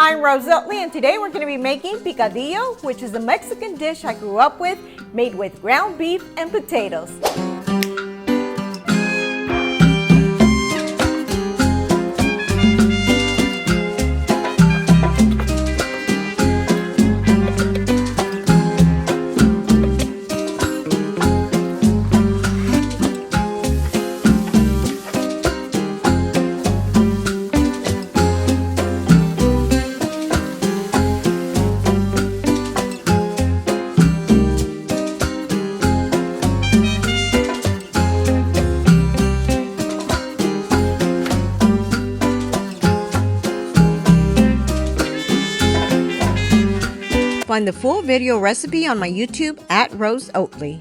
I'm Rose Oatley, and today we're going to be making picadillo, which is a Mexican dish I grew up with, made with ground beef and potatoes. Find the full video recipe on my YouTube at Rose Oatley.